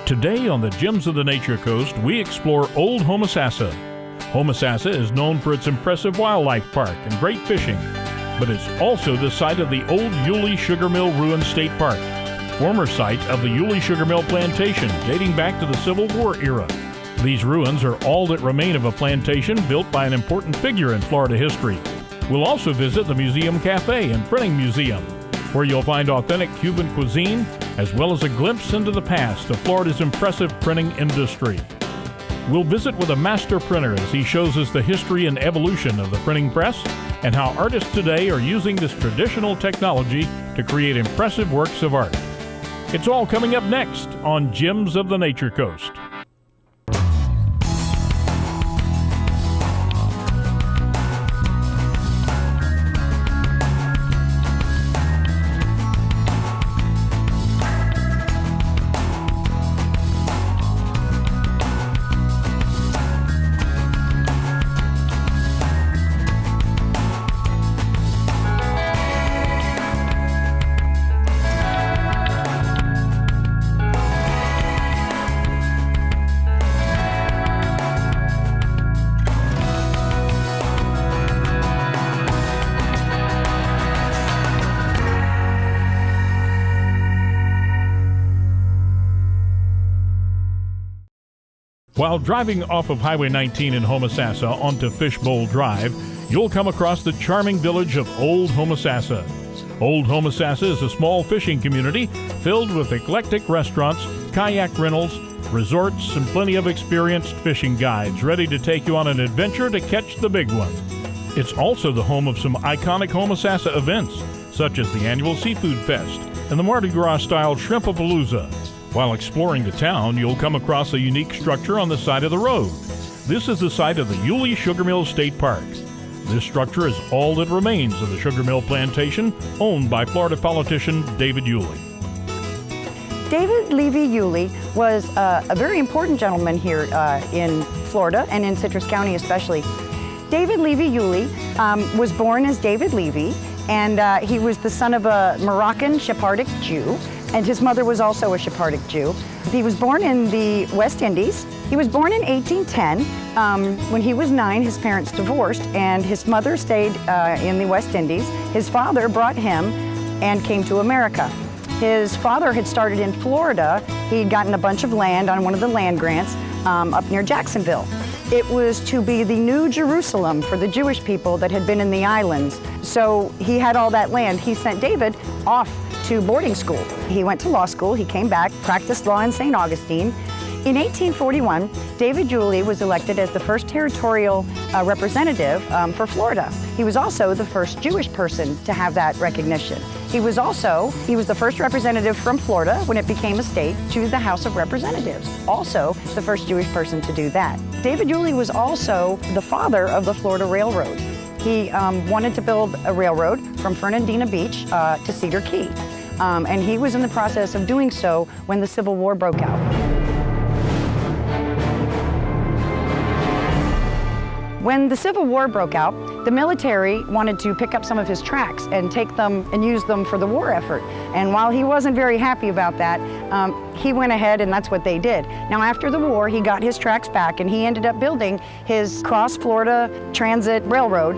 Today on the Gems of the Nature Coast, we explore Old Homosassa. Homosassa is known for its impressive wildlife park and great fishing, but it's also the site of the old Yulee Sugarmill Ruined State Park, former site of the Yulee Sugarmill plantation dating back to the Civil War era. These ruins are all that remain of a plantation built by an important figure in Florida history. We'll also visit the Museum Café and Printing Museum, where you'll find authentic Cuban cuisine, as well as a glimpse into the past of Florida's impressive printing industry. We'll visit with a master printer as he shows us the history and evolution of the printing press and how artists today are using this traditional technology to create impressive works of art. It's all coming up next on Gems of the Nature Coast. While driving off of Highway 19 in Homosassa onto Fishbowl Drive, you'll come across the charming village of Old Homosassa. Old Homosassa is a small fishing community filled with eclectic restaurants, kayak rentals, resorts, and plenty of experienced fishing guides ready to take you on an adventure to catch the big one. It's also the home of some iconic Homosassa events, such as the annual Seafood Fest and the Mardi Gras-style Shrimpapalooza. While exploring the town, you'll come across a unique structure on the side of the road. This is the site of the Yulee Sugarmill State Park. This structure is all that remains of the sugar mill plantation owned by Florida politician David Yulee. David Levy Yulee was a very important gentleman here in Florida and in Citrus County especially. David Levy Yulee was born as David Levy, and he was the son of a Moroccan Sephardic Jew. And his mother was also a Sephardic Jew. He was born in the West Indies. He was born in 1810. When he was 9, his parents divorced, and his mother stayed in the West Indies. His father brought him and came to America. His father had started in Florida. He'd gotten a bunch of land on one of the land grants up near Jacksonville. It was to be the new Jerusalem for the Jewish people that had been in the islands. So he had all that land. He sent David off to boarding school. He went to law school, he came back, practiced law in St. Augustine. In 1841, David Yulee was elected as the first territorial representative for Florida. He was also the first Jewish person to have that recognition. He was the first representative from Florida when it became a state to the House of Representatives. Also the first Jewish person to do that. David Yulee was also the father of the Florida Railroad. He wanted to build a railroad from Fernandina Beach to Cedar Key. And he was in the process of doing so when the Civil War broke out. When the Civil War broke out, the military wanted to pick up some of his tracks and take them and use them for the war effort. And while he wasn't very happy about that, he went ahead and that's what they did. Now after the war, he got his tracks back and he ended up building his Cross-Florida Transit Railroad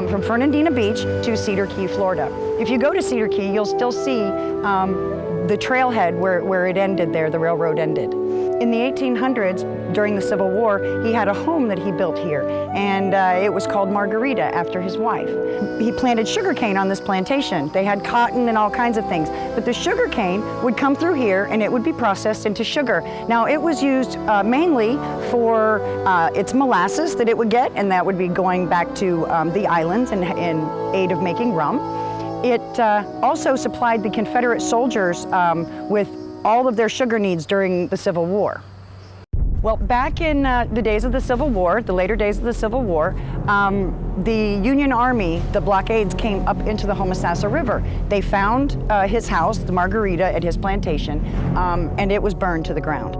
from Fernandina Beach to Cedar Key, Florida. If you go to Cedar Key, you'll still see the trailhead where it ended there, the railroad ended. In the 1800s, during the Civil War, he had a home that he built here, and it was called Margarita after his wife. He planted sugarcane on this plantation. They had cotton and all kinds of things, but the sugarcane would come through here and it would be processed into sugar. Now it was used mainly for its molasses that it would get, and that would be going back to the islands in aid of making rum. It also supplied the Confederate soldiers with all of their sugar needs during the Civil War. Well, back in the days of the Civil War, the later days of the Civil War, the Union Army, the blockades came up into the Homosassa River. They found his house, the Margarita, at his plantation, and it was burned to the ground.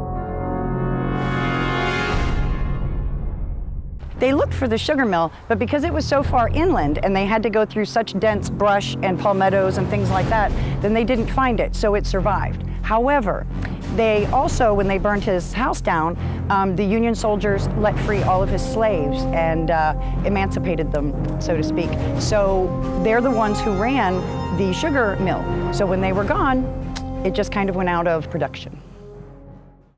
They looked for the sugar mill, but because it was so far inland and they had to go through such dense brush and palmettos and things like that, then they didn't find it, so it survived. However, They also, when they burned his house down, the Union soldiers let free all of his slaves and emancipated them, so to speak. So they're the ones who ran the sugar mill. So when they were gone, it just kind of went out of production.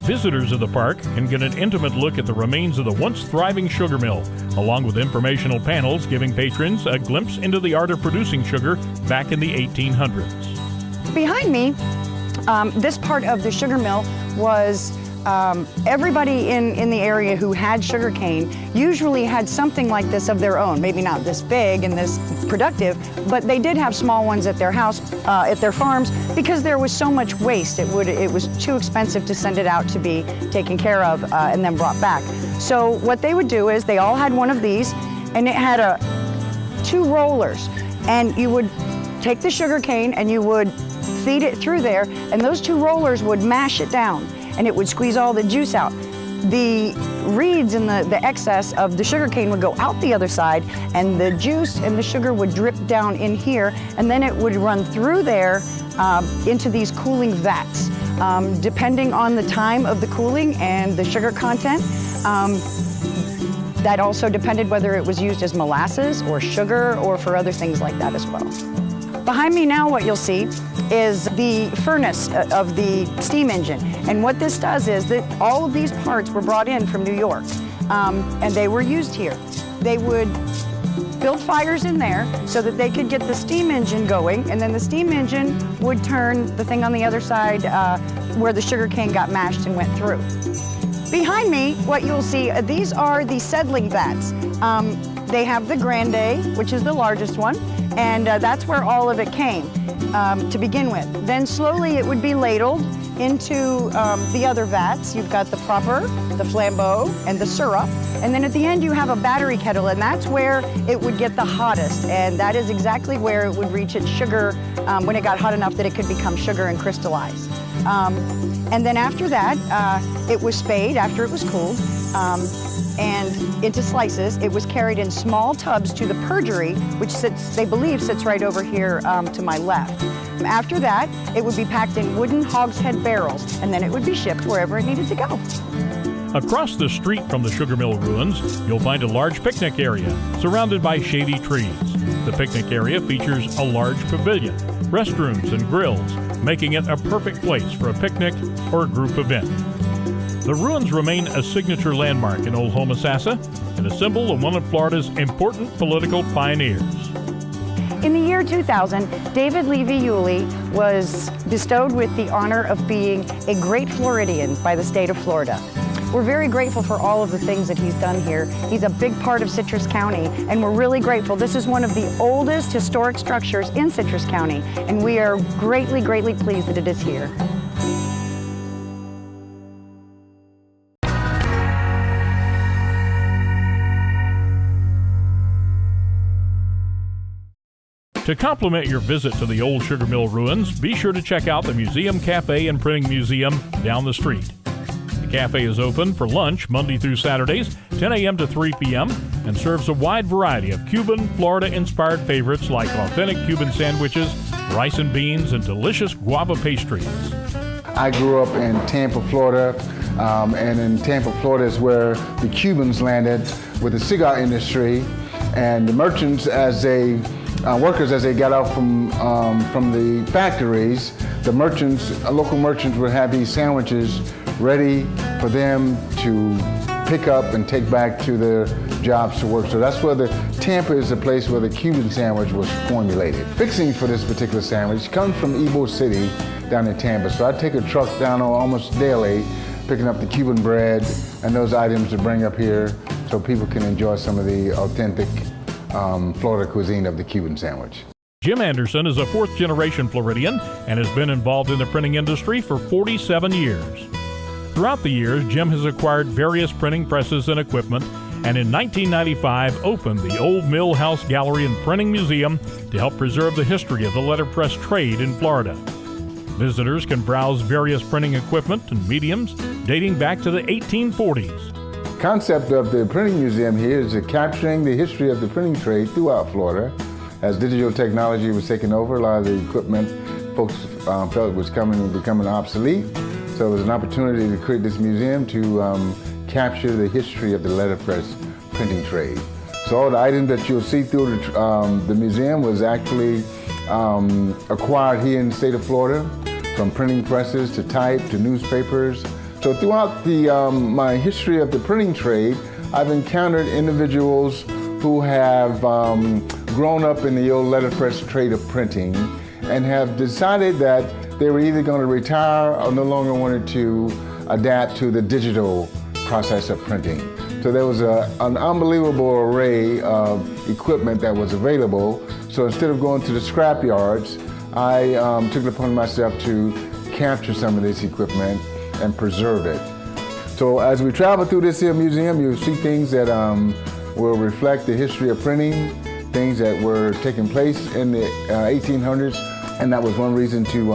Visitors of the park can get an intimate look at the remains of the once thriving sugar mill, along with informational panels giving patrons a glimpse into the art of producing sugar back in the 1800s. Behind me, this part of the sugar mill was everybody in the area who had sugar cane usually had something like this of their own. Maybe not this big and this productive, but they did have small ones at their house, at their farms, because there was so much waste. It was too expensive to send it out to be taken care of and then brought back. So what they would do is they all had one of these, and it had two rollers, and you would take the sugar cane and you would feed it through there, and those two rollers would mash it down, and it would squeeze all the juice out. The reeds and the excess of the sugar cane would go out the other side, and the juice and the sugar would drip down in here, and then it would run through there into these cooling vats. Depending on the time of the cooling and the sugar content, that also depended whether it was used as molasses or sugar or for other things like that as well. Behind me now, what you'll see is the furnace of the steam engine. And what this does is that all of these parts were brought in from New York, and they were used here. They would build fires in there so that they could get the steam engine going, and then the steam engine would turn the thing on the other side where the sugar cane got mashed and went through. Behind me, what you'll see, these are the settling vats. They have the grande, which is the largest one, and that's where all of it came to begin with. Then slowly it would be ladled into the other vats. You've got the proper, the flambeau, and the syrup. And then at the end you have a battery kettle, and that's where it would get the hottest. And that is exactly where it would reach its sugar when it got hot enough that it could become sugar and crystallize. And then after that, it was spayed after it was cooled. And into slices. It was carried in small tubs to the purgery, which they believe sits right over here to my left. After that, it would be packed in wooden hogshead barrels, and then it would be shipped wherever it needed to go. Across the street from the sugar mill ruins, you'll find a large picnic area surrounded by shady trees. The picnic area features a large pavilion, restrooms, and grills, making it a perfect place for a picnic or a group event. The ruins remain a signature landmark in Old Homosassa and a symbol of one of Florida's important political pioneers. In the year 2000, David Levy Yulee was bestowed with the honor of being a Great Floridian by the state of Florida. We're very grateful for all of the things that he's done here. He's a big part of Citrus County, and we're really grateful. This is one of the oldest historic structures in Citrus County, and we are greatly, greatly pleased that it is here. To complement your visit to the old sugar mill ruins, be sure to check out the Museum Café and Printing Museum down the street. The cafe is open for lunch Monday through Saturdays, 10 a.m. to 3 p.m., and serves a wide variety of Cuban, Florida-inspired favorites like authentic Cuban sandwiches, rice and beans, and delicious guava pastries. I grew up in Tampa, Florida, and in Tampa, Florida is where the Cubans landed with the cigar industry, and the merchants workers, as they got out from the factories, the merchants, local merchants would have these sandwiches ready for them to pick up and take back to their jobs to work. So that's where Tampa is the place where the Cuban sandwich was formulated. Fixing for this particular sandwich comes from Ybor City down in Tampa. So I take a truck down almost daily, picking up the Cuban bread and those items to bring up here so people can enjoy some of the authentic Florida cuisine of the Cuban sandwich. Jim Anderson is a fourth-generation Floridian and has been involved in the printing industry for 47 years. Throughout the years, Jim has acquired various printing presses and equipment, and in 1995 opened the Old Mill House Gallery and Printing Museum to help preserve the history of the letterpress trade in Florida. Visitors can browse various printing equipment and mediums dating back to the 1840s. The concept of the printing museum here is capturing the history of the printing trade throughout Florida. As digital technology was taking over, a lot of the equipment folks felt was becoming obsolete. So So it was an opportunity to create this museum to capture the history of the letterpress printing trade. So all the items that you'll see through the museum was actually acquired here in the state of Florida, from printing presses to type to newspapers. So throughout my history of the printing trade, I've encountered individuals who have grown up in the old letterpress trade of printing and have decided that they were either going to retire or no longer wanted to adapt to the digital process of printing. So there was an unbelievable array of equipment that was available. So instead of going to the scrap yards, I took it upon myself to capture some of this equipment and preserve it. So as we travel through this here museum, you'll see things that will reflect the history of printing, things that were taking place in the 1800s, and that was one reason to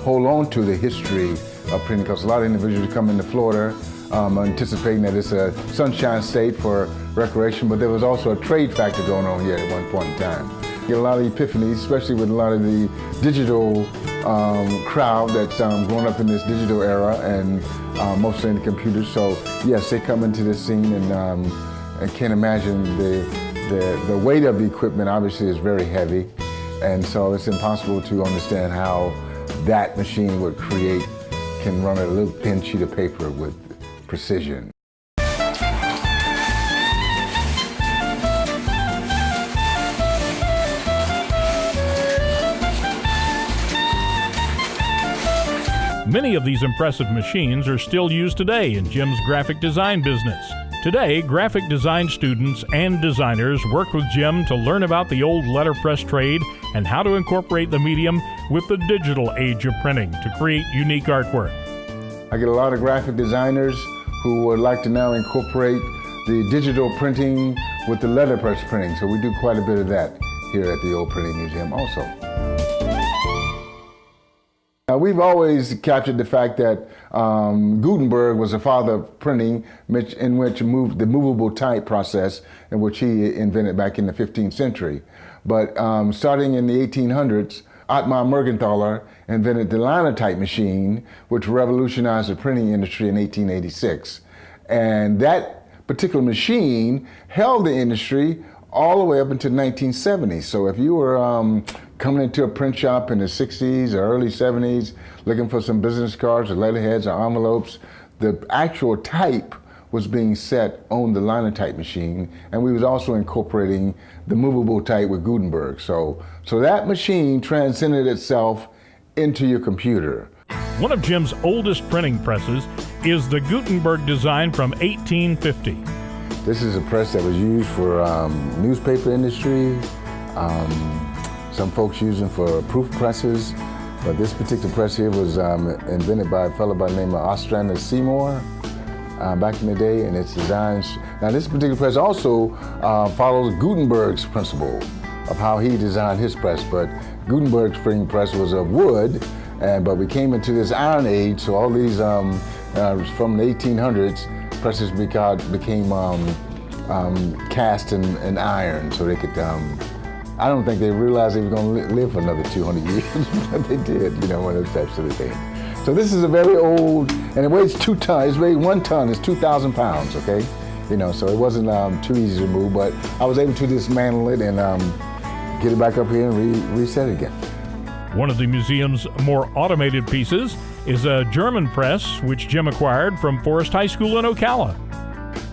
hold on to the history of printing, because a lot of individuals come into Florida anticipating that it's a sunshine state for recreation, but there was also a trade factor going on here at one point in time. You get a lot of epiphanies, especially with a lot of the digital crowd that's grown up in this digital era and mostly in the computers. So yes, they come into this scene and can't imagine the weight of the equipment obviously is very heavy. And so it's impossible to understand how that machine can run a little thin sheet of paper with precision. Many of these impressive machines are still used today in Jim's graphic design business. Today, graphic design students and designers work with Jim to learn about the old letterpress trade and how to incorporate the medium with the digital age of printing to create unique artwork. I get a lot of graphic designers who would like to now incorporate the digital printing with the letterpress printing, so we do quite a bit of that here at the Old Printing Museum also. Now, we've always captured the fact that Gutenberg was the father of printing, in which moved the movable type process, in which he invented back in the 15th century. But starting in the 1800s, Ottmar Mergenthaler invented the linotype machine, which revolutionized the printing industry in 1886. And that particular machine held the industry all the way up until 1970. So if you were coming into a print shop in the 60s or early 70s, looking for some business cards or letterheads or envelopes, the actual type was being set on the linotype machine, and we was also incorporating the movable type with Gutenberg. So that machine transcended itself into your computer. One of Jim's oldest printing presses is the Gutenberg Design from 1850. This is a press that was used for newspaper industry. Some folks use them for proof presses, but this particular press here was invented by a fellow by the name of Ostrander Seymour back in the day, and its designs. Now this particular press also follows Gutenberg's principle of how he designed his press, but Gutenberg's printing press was of wood, but we came into this iron age, so all these from the 1800s, presses became cast in iron, so they could, I don't think they realized they were going to live for another 200 years, but they did, one of those types of things. So this is a very old, and it weighs 2 tons, it weighs 1 ton, it's 2,000 pounds, okay? So it wasn't too easy to move, but I was able to dismantle it and get it back up here and reset it again. One of the museum's more automated pieces is a German press, which Jim acquired from Forest High School in Ocala.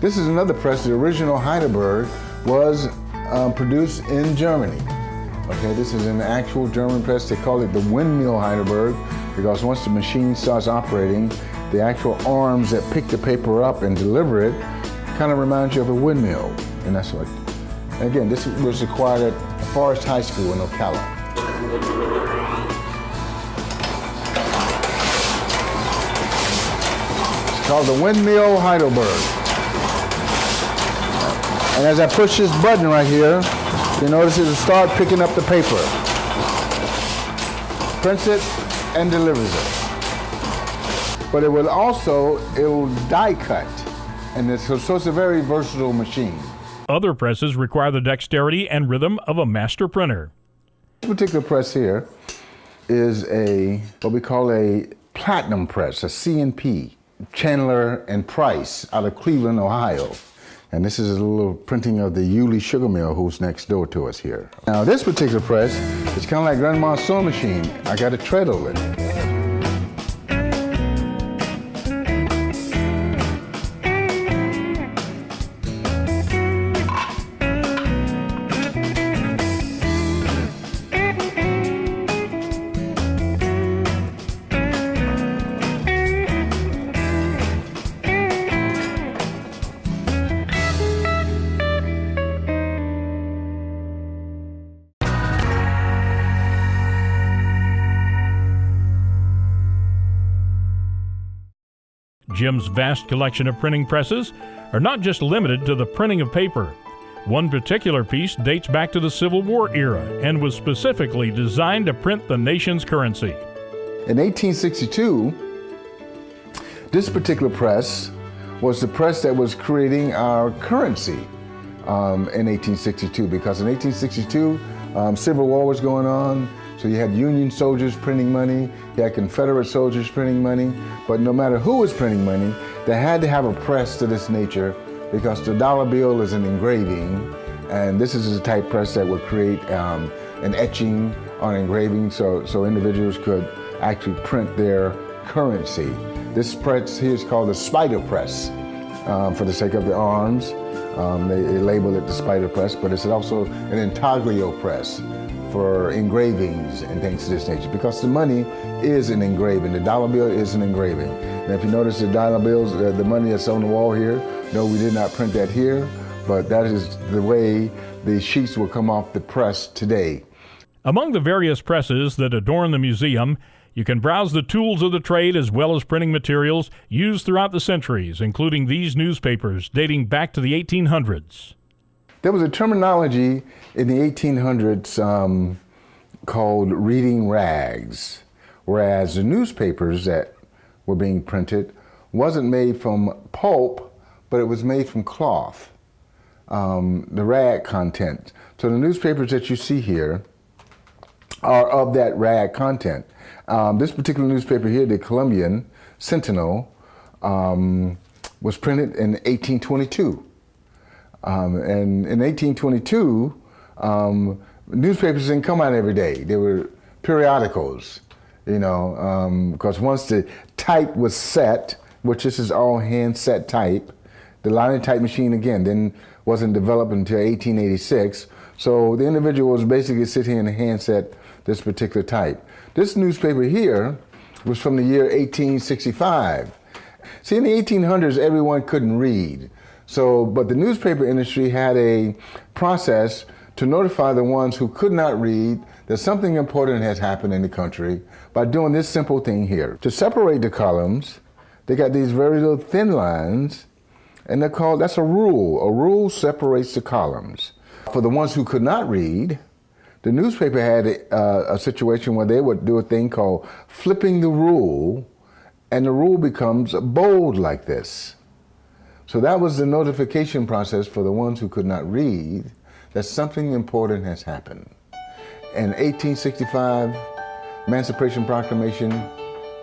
This is another press. The original Heidelberg was produced in Germany. Okay, this is an actual German press. They call it the Windmill Heidelberg because once the machine starts operating, the actual arms that pick the paper up and deliver it kind of reminds you of a windmill. And that's what, again, this was acquired at Forest High School in Ocala. It's called the Windmill Heidelberg. And as I push this button right here, you notice it'll start picking up the paper. Prints it and delivers it. But it will die cut. And so it's a very versatile machine. Other presses require the dexterity and rhythm of a master printer. This particular press here is what we call a platinum press, a C&P, Chandler and Price out of Cleveland, Ohio. And this is a little printing of the Yulee Sugarmill, who's next door to us here. Now this particular press is kind of like Grandma's sewing machine. I got a treadle in it. Jim's vast collection of printing presses are not just limited to the printing of paper. One particular piece dates back to the Civil War era and was specifically designed to print the nation's currency. In 1862, this particular press was the press that was creating our currency in 1862, because in 1862, Civil War was going on. So you had Union soldiers printing money, you had Confederate soldiers printing money, but no matter who was printing money, they had to have a press to this nature, because the dollar bill is an engraving, and this is the type press that would create an etching on engraving, so individuals could actually print their currency. This press here is called the spider press, for the sake of the arms. They label it the spider press, but it's also an intaglio press for engravings and things of this nature, because the money is an engraving. The dollar bill is an engraving. And if you notice the dollar bills, the money that's on the wall here, no, we did not print that here, but that is the way the sheets will come off the press today. Among the various presses that adorn the museum, you can browse the tools of the trade as well as printing materials used throughout the centuries, including these newspapers dating back to the 1800s. There was a terminology in the 1800s called reading rags, whereas the newspapers that were being printed wasn't made from pulp, but it was made from cloth, the rag content. So the newspapers that you see here are of that rag content. This particular newspaper here, the Columbian Sentinel, was printed in 1822. And in 1822, newspapers didn't come out every day. They were periodicals, you know, because once the type was set, which this is all hand set type, the linotype machine, again, then wasn't developed until 1886. So the individual was basically sitting in a hand set this particular type. This newspaper here was from the year 1865. See, in the 1800s, everyone couldn't read. So, but the newspaper industry had a process to notify the ones who could not read that something important has happened in the country by doing this simple thing here. To separate the columns, they got these very little thin lines, and they're called, that's a rule. A rule separates the columns. For the ones who could not read, the newspaper had a situation where they would do a thing called flipping the rule, and the rule becomes bold like this. So that was the notification process for the ones who could not read that something important has happened. In 1865, Emancipation Proclamation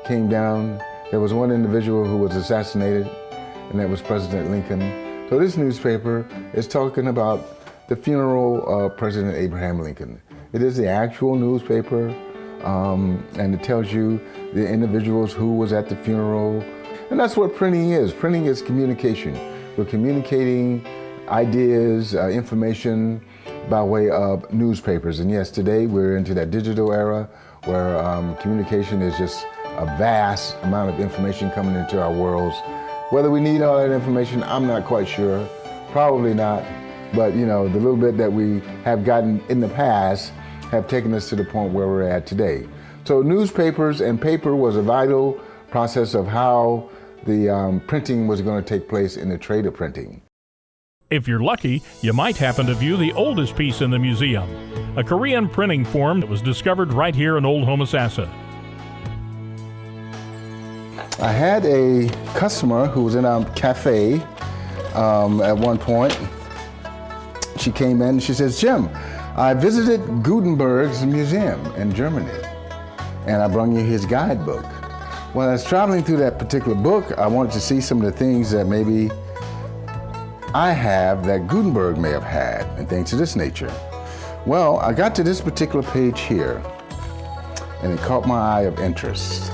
came down. There was one individual who was assassinated, and that was President Lincoln. So this newspaper is talking about the funeral of President Abraham Lincoln. It is the actual newspaper, and it tells you the individuals who was at the funeral. And that's what printing is. Printing is communication. We're communicating ideas, information by way of newspapers. And yes, today we're into that digital era where communication is just a vast amount of information coming into our worlds. Whether we need all that information, I'm not quite sure. Probably not. But you know, the little bit that we have gotten in the past have taken us to the point where we're at today. So newspapers and paper was a vital process of how the printing was going to take place in the trade of printing. If you're lucky, you might happen to view the oldest piece in the museum, a Korean printing form that was discovered right here in Old Homosassa. I had a customer who was in our cafe at one point. She came in and she says, "Jim, I visited Gutenberg's museum in Germany, and I brought you his guidebook." When I was traveling through that particular book, I wanted to see some of the things that maybe I have that Gutenberg may have had and things of this nature. Well, I got to this particular page here and it caught my eye of interest.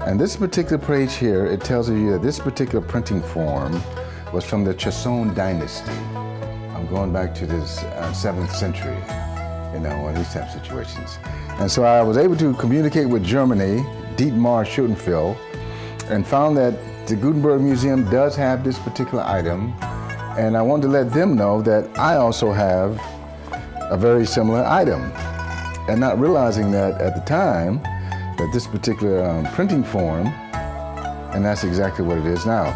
And this particular page here, it tells you that this particular printing form was from the Joseon dynasty. I'm going back to this 7th century, one of these type of situations. And so I was able to communicate with Germany, Dietmar Schuttenfeld, and found that the Gutenberg Museum does have this particular item, and I wanted to let them know that I also have a very similar item. And not realizing that at the time, that this particular printing form, and that's exactly what it is now,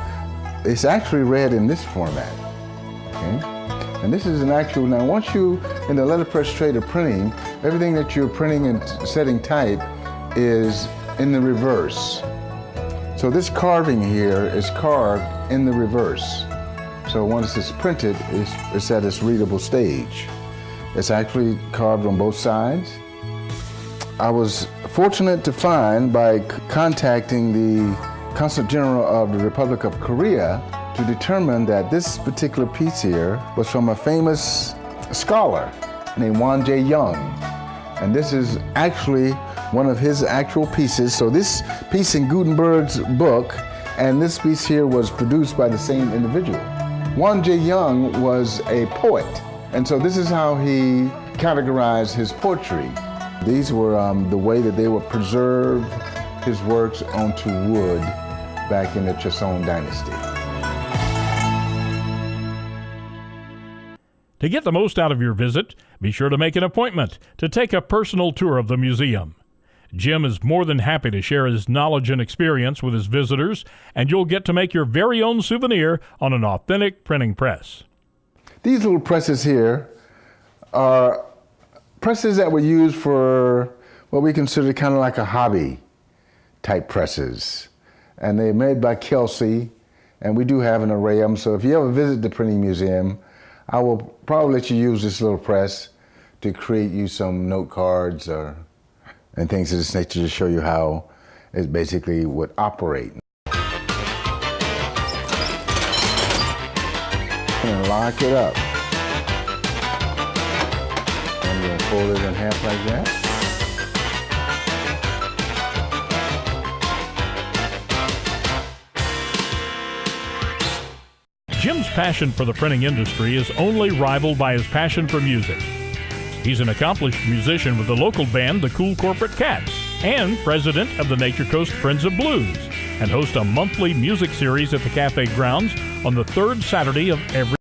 it's actually read in this format, okay? And this is an actual, now once you, in the letterpress trade of printing, everything that you're printing and setting type is in the reverse. So this carving here is carved in the reverse. So once it's printed, it's at its readable stage. It's actually carved on both sides. I was fortunate to find by contacting the Consul General of the Republic of Korea to determine that this particular piece here was from a famous scholar named Won Jae-young. And this is actually one of his actual pieces. So this piece in Gutenberg's book and this piece here was produced by the same individual. Won Jae-young was a poet. And so this is how he categorized his poetry. These were the way that they would preserve his works onto wood back in the Joseon dynasty. To get the most out of your visit, be sure to make an appointment to take a personal tour of the museum. Jim is more than happy to share his knowledge and experience with his visitors, and you'll get to make your very own souvenir on an authentic printing press. These little presses here are presses that were used for what we consider kind of like a hobby type presses. And they're made by Kelsey, and we do have an array of them. So if you ever visit the printing museum, I will probably let you use this little press to create you some note cards and things of this nature to show you how it basically would operate. And lock it up. I'm going to fold it in half like that. Jim's passion for the printing industry is only rivaled by his passion for music. He's an accomplished musician with the local band, the Cool Corporate Cats, and president of the Nature Coast Friends of Blues, and hosts a monthly music series at the Café grounds on the third Saturday of every